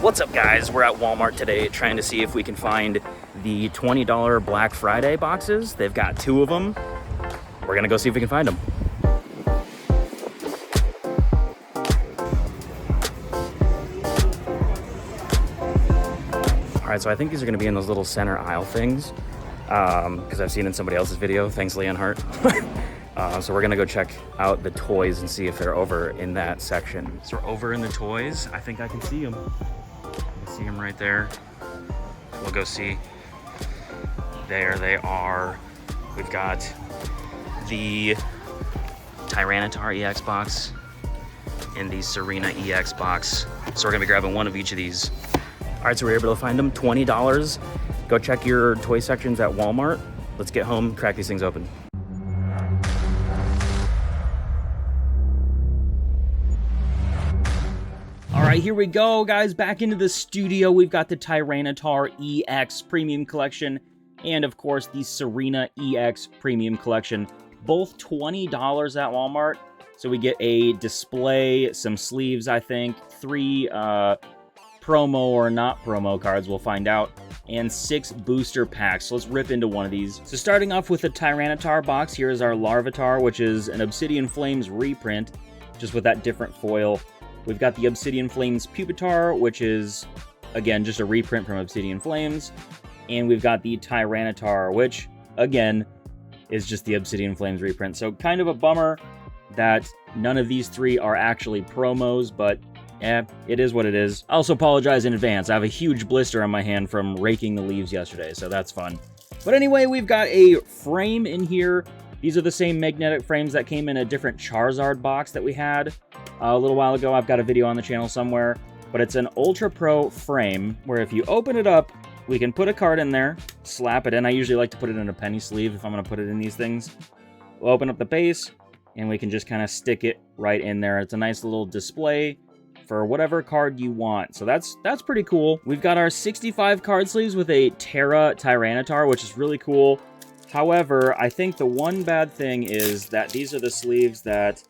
What's up, guys? We're at Walmart today trying to see if we can find the $20 Black Friday boxes. They've got 2 of them. We're gonna go see if we can find them. All right, so I think these are gonna be in those little center aisle things because I've seen in somebody else's video. Thanks, Leon Hart. So we're gonna go check out the toys and see if they're over in that section. So we're over in the toys. I think I can see them. See them right there. We'll go see. There they are. We've got the Tyranitar EX box and the Serena EX box. So we're gonna be grabbing one of each of these. All right, so we're able to find them, $20. Go check your toy sections at Walmart. Let's get home, crack these things open. All right, here we go, guys. Back into the studio. We've got the Tyranitar EX Premium Collection and, of course, the Serena EX Premium Collection. Both $20 at Walmart. So we get a display, some sleeves, I think, 3 promo or not promo cards, we'll find out, and 6 booster packs. So let's rip into one of these. So starting off with the Tyranitar box, here is our Larvitar, which is an Obsidian Flames reprint, just with that different foil. We've got the Obsidian Flames Pupitar, which is, again, just a reprint from Obsidian Flames. And we've got the Tyranitar, which, again, is just the Obsidian Flames reprint. So kind of a bummer that none of these 3 are actually promos, but it is what it is. I also apologize in advance. I have a huge blister on my hand from raking the leaves yesterday, so that's fun. But anyway, we've got a frame in here. These are the same magnetic frames that came in a different Charizard box that we had a little while ago. I've got a video on the channel somewhere, but it's an Ultra Pro frame where if you open it up, we can put a card in there, slap it in. I usually like to put it in a penny sleeve if I'm going to put it in these things. We'll open up the base, and we can just kind of stick it right in there. It's a nice little display for whatever card you want. So that's pretty cool. We've got our 65 card sleeves with a Terra Tyranitar, which is really cool. However, I think the one bad thing is that these are the sleeves that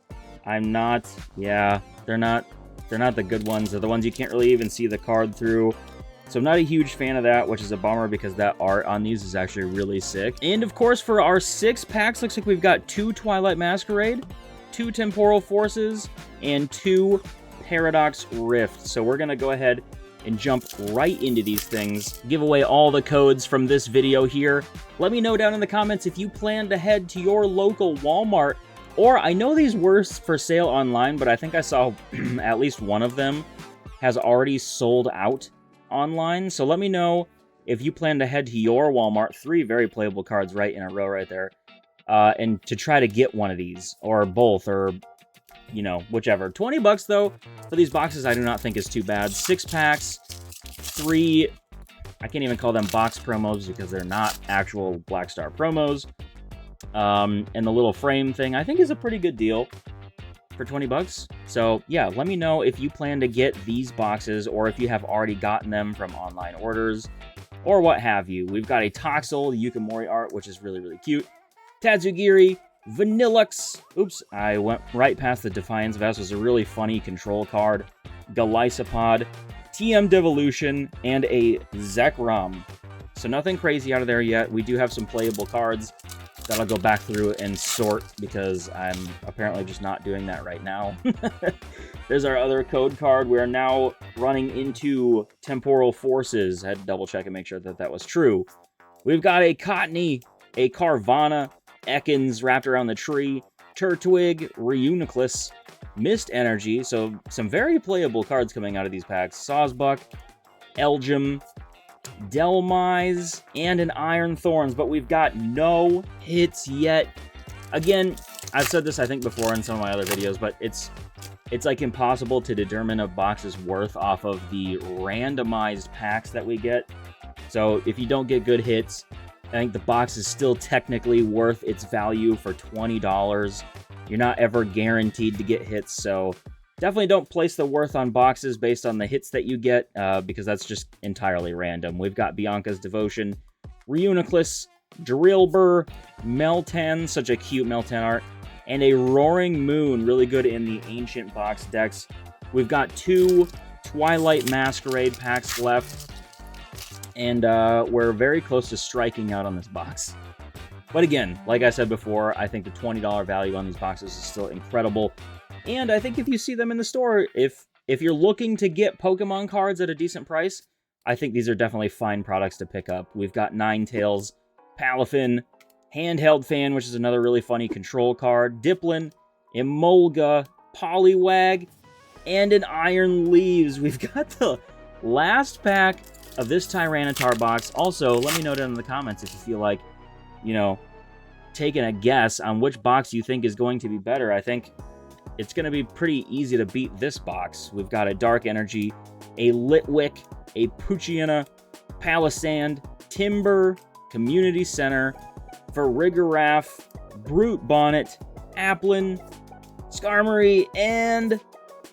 I'm not, they're not the good ones. They're the ones you can't really even see the card through. So I'm not a huge fan of that, which is a bummer because that art on these is actually really sick. And of course, for our 6 packs, looks like we've got 2 Twilight Masquerade, 2 Temporal Forces, and 2 Paradox Rift. So we're gonna go ahead and jump right into these things. Give away all the codes from this video here. Let me know down in the comments if you plan to head to your local Walmart, or I know these were for sale online, but I think I saw at least one of them has already sold out online. So let me know if you plan to head to your Walmart. 3 very playable cards right in a row right there. And to try to get one of these, or both, or you know, whichever. 20 bucks though for these boxes I do not think is too bad. 6 packs, 3, I can't even call them box promos because they're not actual Black Star promos. And the little frame thing I think is a pretty good deal for 20 bucks. So yeah, let me know if you plan to get these boxes or if you have already gotten them from online orders or what have you. We've got a Toxel Yukimori art, which is really, really cute. Tatsugiri, Vanillux. Oops, I went right past the Defiance Vest. Was a really funny control card. Golisopod, TM Devolution, and a Zekrom. So nothing crazy out of there yet. We do have some playable cards that I'll go back through and sort because I'm apparently just not doing that right now. There's our other code card. We're now running into Temporal Forces. I had to double check and make sure that that was true. We've got a Cottony, a Carvana, Ekans wrapped around the tree, Turtwig, Reuniclus, Mist Energy, so some very playable cards coming out of these packs. Sawsbuck, Elgyem, Delmise, and an Iron Thorns, but we've got no hits yet. Again, I've said this I think before in some of my other videos, but it's like impossible to determine a box's worth off of the randomized packs that we get. So if you don't get good hits, I think the box is still technically worth its value for $20. You're not ever guaranteed to get hits, so definitely don't place the worth on boxes based on the hits that you get, because that's just entirely random. We've got Bianca's Devotion, Reuniclus, Drillbur, Meltan, such a cute Meltan art, and a Roaring Moon, really good in the Ancient box decks. We've got 2 Twilight Masquerade packs left. And we're very close to striking out on this box. But again, like I said before, I think the $20 value on these boxes is still incredible. And I think if you see them in the store, if you're looking to get Pokemon cards at a decent price, I think these are definitely fine products to pick up. We've got Ninetales, Palafin, Handheld Fan, which is another really funny control card, Diplin, Emolga, Poliwag, and an Iron Leaves. We've got the last pack of this Tyranitar box. Also, let me know down in the comments if you feel like, you know, taking a guess on which box you think is going to be better. I think it's going to be pretty easy to beat this box. We've got a Dark Energy, a Litwick, a Poochyena, Palisand, Timber, Community Center, Farigiraf, Brute Bonnet, Applin, Skarmory, and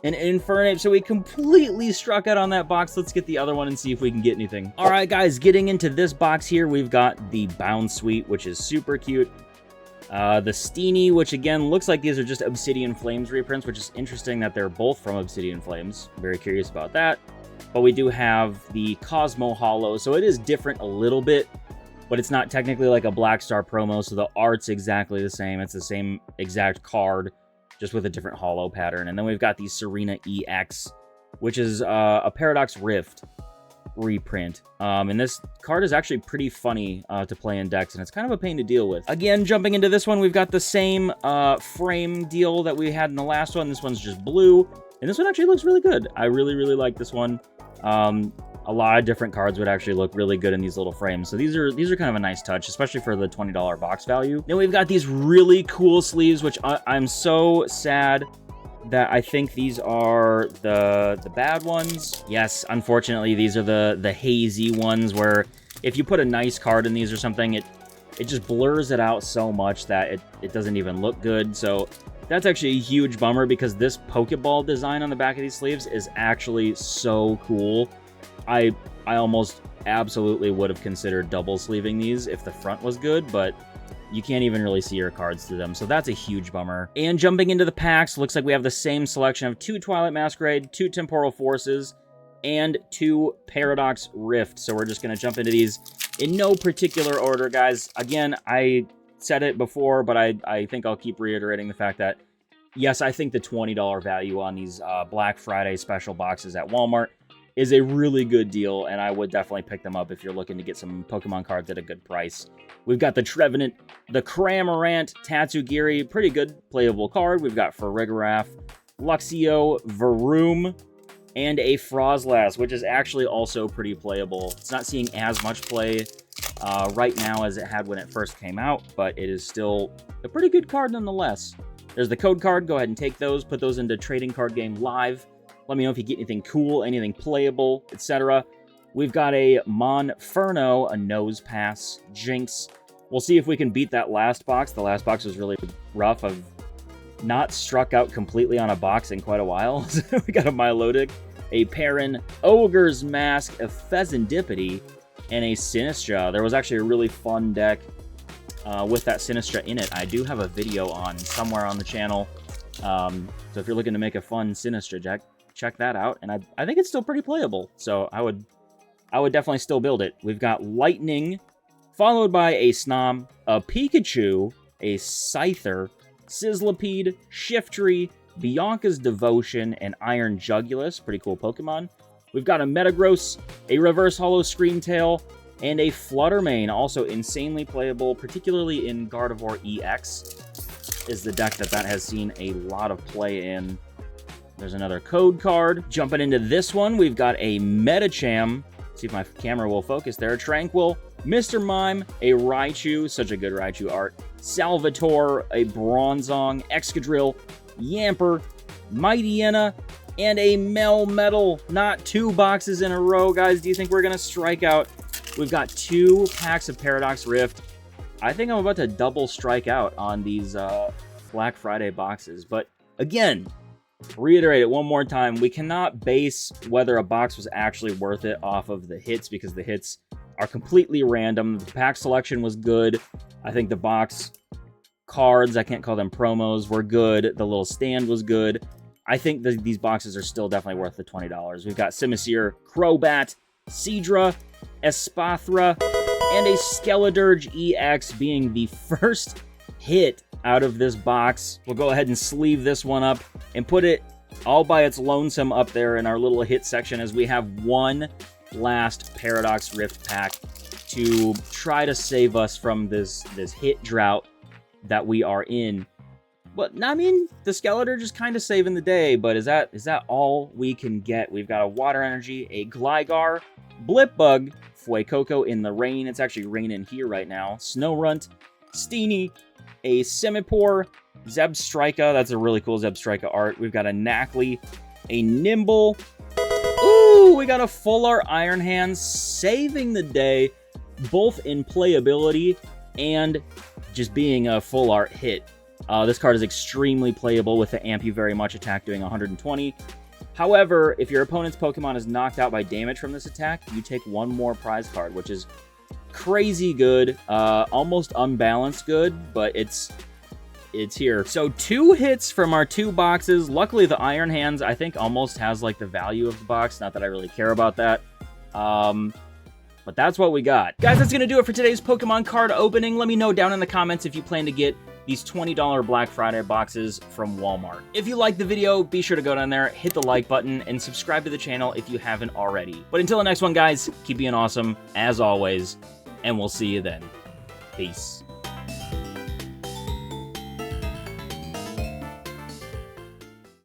an Infernape. So we completely struck out on that box. Let's get the other one and see if we can get anything. All right, guys, getting into this box here, we've got the Bound Suite, which is super cute. The Steenie, which again, looks like these are just Obsidian Flames reprints, which is interesting that they're both from Obsidian Flames. Very curious about that. But we do have the Cosmo Hollow, so it is different a little bit, but it's not technically like a Black Star promo, so the art's exactly the same. It's the same exact card, just with a different hollow pattern. And then we've got the Serena EX, which is a Paradox Rift reprint. And this card is actually pretty funny to play in decks, and it's kind of a pain to deal with. Again, jumping into this one, we've got the same frame deal that we had in the last one. This one's just blue, and this one actually looks really good. I really, really like this one. A lot of different cards would actually look really good in these little frames. So these are kind of a nice touch, especially for the $20 box value. Then we've got these really cool sleeves, which I'm so sad that I think these are the bad ones. Yes, unfortunately, these are the hazy ones where if you put a nice card in these or something, it just blurs it out so much that it doesn't even look good. So that's actually a huge bummer because this Pokeball design on the back of these sleeves is actually so cool. I almost absolutely would have considered double sleeving these if the front was good, but you can't even really see your cards through them, so that's a huge bummer. And jumping into the packs, looks like we have the same selection of 2 Twilight Masquerade, 2 Temporal Forces, and 2 Paradox Rift. So we're just going to jump into these in no particular order, guys. Again, I said it before, but I think I'll keep reiterating the fact that, yes, I think the $20 value on these Black Friday special boxes at Walmart is a really good deal, and I would definitely pick them up if you're looking to get some Pokemon cards at a good price. We've got the Trevenant, the Cramorant, Tatsugiri, pretty good playable card. We've got Farigiraf, Luxio, Varoom, and a Frozlass, which is actually also pretty playable. It's not seeing as much play right now as it had when it first came out, but it is still a pretty good card nonetheless. There's the code card. Go ahead and take those, put those into Trading Card Game Live. Let me know if you get anything cool, anything playable, etc. We've got a Monferno, a Nose Pass, Jinx. We'll see if we can beat that last box. The last box was really rough. I've not struck out completely on a box in quite a while. We got a Milotic, a Perrin, Ogre's Mask, a Pheasantipity, and a Sinistra. There was actually a really fun deck with that Sinistra in it. I do have a video on somewhere on the channel. So if you're looking to make a fun Sinistra deck, check that out. And I think it's still pretty playable. So I would definitely still build it. We've got Lightning, followed by a Snom, a Pikachu, a Scyther, Sizzlipede, Shiftry, Bianca's Devotion, and Iron Jugulus. Pretty cool Pokemon. We've got a Metagross, a Reverse Hollow Screamtail, and a Fluttermane. Also insanely playable, particularly in Gardevoir EX is the deck that has seen a lot of play in. There's another code card. Jumping into this one, we've got a Medicham. See if my camera will focus there. Tranquil, Mr. Mime, a Raichu, such a good Raichu art, Salvatore, a Bronzong, Excadrill, Yamper, Mightyena, and a Melmetal. Not 2 boxes in a row, guys. Do you think we're going to strike out? We've got 2 packs of Paradox Rift. I think I'm about to double strike out on these Black Friday boxes. But again, reiterate it one more time, we cannot base whether a box was actually worth it off of the hits, because the hits are completely random. The pack selection was good. I think the box cards, I can't call them promos, were good. The little stand was good. I think these boxes are still definitely worth the $20. We've got Simisear, Crobat, Seadra, Espathra, and a Skeledirge EX being the first hit out of this box. We'll go ahead and sleeve this one up and put it all by its lonesome up there in our little hit section, as we have one last Paradox Rift pack to try to save us from this hit drought that we are in. But, I mean, the Skeledirge is kind of saving the day, but is that all we can get? We've got a Water Energy, a Gligar, Blipbug, Fuecoco in the rain. It's actually raining here right now. Snorunt, Steenie, a Simipour, Zebstrika. That's a really cool Zebstrika art. We've got a Knackley, a Nimble. Ooh, we got a Full Art Iron Hands, saving the day, both in playability and just being a full art hit. This card is extremely playable with the Amp You Very Much attack doing 120. However, if your opponent's Pokemon is knocked out by damage from this attack, you take one more prize card, which is crazy good, almost unbalanced good, but it's here. So 2 hits from our 2 boxes. Luckily, the Iron Hands, I think, almost has like the value of the box. Not that I really care about that. But that's what we got. Guys, that's going to do it for today's Pokemon card opening. Let me know down in the comments if you plan to get these $20 Black Friday boxes from Walmart. If you liked the video, be sure to go down there, hit the like button, and subscribe to the channel if you haven't already. But until the next one, guys, keep being awesome, as always, and we'll see you then. Peace.